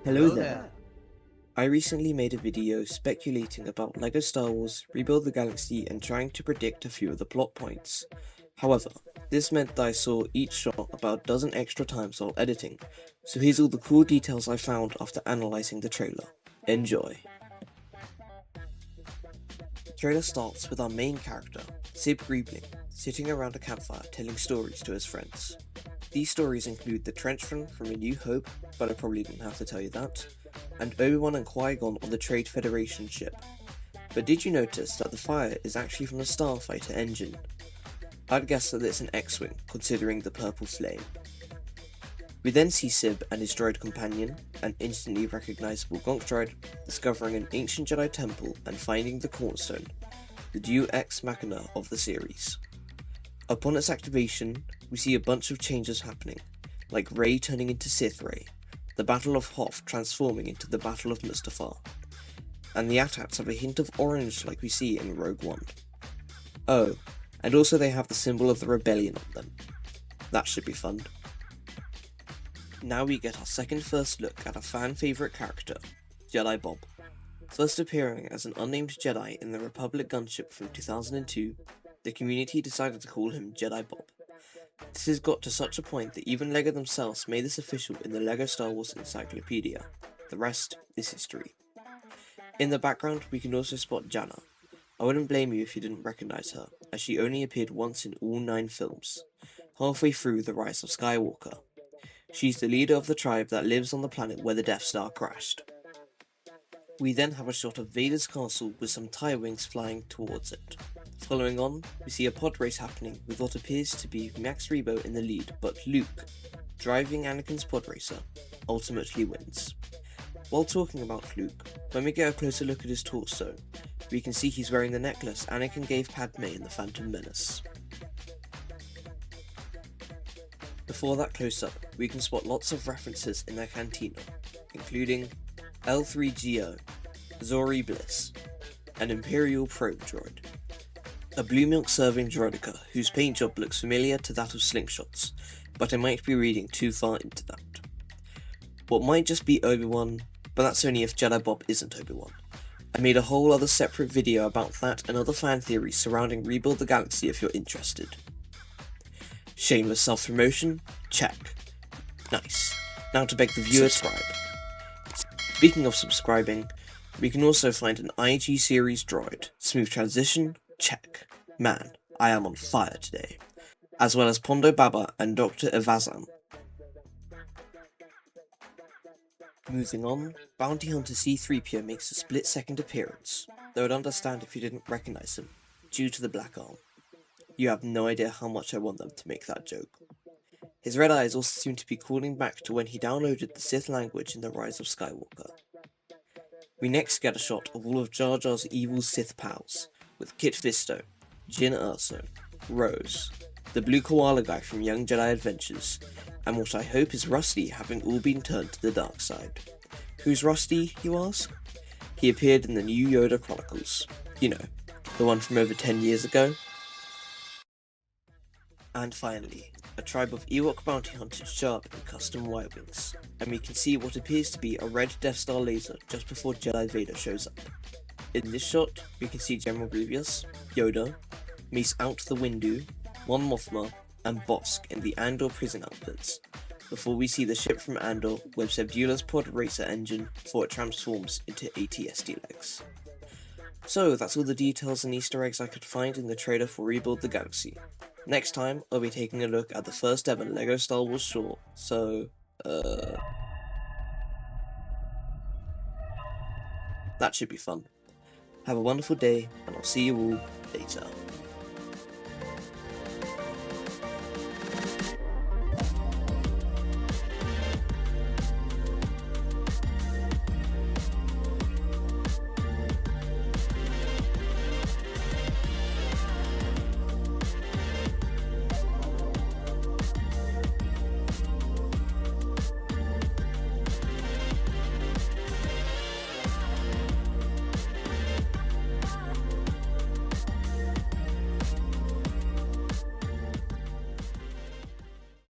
Hello there. I recently made a video speculating about LEGO Star Wars Rebuild the Galaxy and trying to predict a few of the plot points. However, this meant that I saw each shot about a dozen extra times while editing, so here's all the cool details I found after analysing the trailer. Enjoy. The trailer starts with our main character, Sib Griebling, sitting around a campfire telling stories to his friends. These stories include the trench run from A New Hope, but I probably didn't have to tell you that, and Obi-Wan and Qui-Gon on the Trade Federation ship. But did you notice that the fire is actually from the Starfighter engine? I'd guess that it's an X-Wing, considering the purple flame. We then see Sib and his droid companion, an instantly recognizable Gonk droid, discovering an ancient Jedi temple and finding the Cornerstone, the Deus Ex Machina of the series. Upon its activation, we see a bunch of changes happening, like Rey turning into Sith Rey, the Battle of Hoth transforming into the Battle of Mustafar, and the AT-ATs have a hint of orange like we see in Rogue One. Oh, and also they have the symbol of the rebellion on them. That should be fun. Now we get our first look at a fan favourite character, Jedi Bob. First appearing as an unnamed Jedi in the Republic gunship from 2002, the community decided to call him Jedi Bob. This has got to such a point that even LEGO themselves made this official in the LEGO Star Wars Encyclopedia. The rest is history. In the background, we can also spot Jannah. I wouldn't blame you if you didn't recognise her, as she only appeared once in all 9 films, halfway through The Rise of Skywalker. She's the leader of the tribe that lives on the planet where the Death Star crashed. We then have a shot of Vader's castle with some TIE wings flying towards it. Following on, we see a pod race happening with what appears to be Max Rebo in the lead, but Luke, driving Anakin's pod racer, ultimately wins. While talking about Luke, when we get a closer look at his torso, we can see he's wearing the necklace Anakin gave Padme in The Phantom Menace. Before that close-up, we can spot lots of references in their cantina, including L3GO, Zori Bliss, an Imperial probe droid, a blue milk serving droideka whose paint job looks familiar to that of Slingshots, but I might be reading too far into that. What might just be Obi-Wan, but that's only if Jedi Bob isn't Obi-Wan. I made a whole other separate video about that and other fan theories surrounding Rebuild the Galaxy if you're interested. Shameless self-promotion? Check. Nice. Now to beg the viewer to subscribe. Speaking of subscribing, we can also find an IG series droid. Smooth transition? Check. Man, I am on fire today. As well as Pondo Baba and Dr. Evazan. Moving on, Bounty Hunter C-3PO makes a split-second appearance, though I'd understand if you didn't recognise him, due to the black arm. You have no idea how much I want them to make that joke. His red eyes also seem to be calling back to when he downloaded the Sith language in The Rise of Skywalker. We next get a shot of all of Jar Jar's evil Sith pals, with Kit Fisto, Jyn Erso, Rose, the blue koala guy from Young Jedi Adventures, and what I hope is Rusty having all been turned to the dark side. Who's Rusty, you ask? He appeared in the new Yoda Chronicles. You know, the one from over 10 years ago. And finally, a tribe of Ewok bounty hunters show up in custom Y-Wings, and we can see what appears to be a red Death Star laser just before Jedi Vader shows up. In this shot, we can see General Grievous, Yoda, Mace Out the Windu, Mon Mothma, and Bossk in the Andor prison outfits, before we see the ship from Andor with Sebula's pod racer engine before it transforms into AT-ST legs. So that's all the details and Easter eggs I could find in the trailer for Rebuild the Galaxy. Next time, I'll be taking a look at the first ever LEGO Star Wars short, so, that should be fun. Have a wonderful day, and I'll see you all later.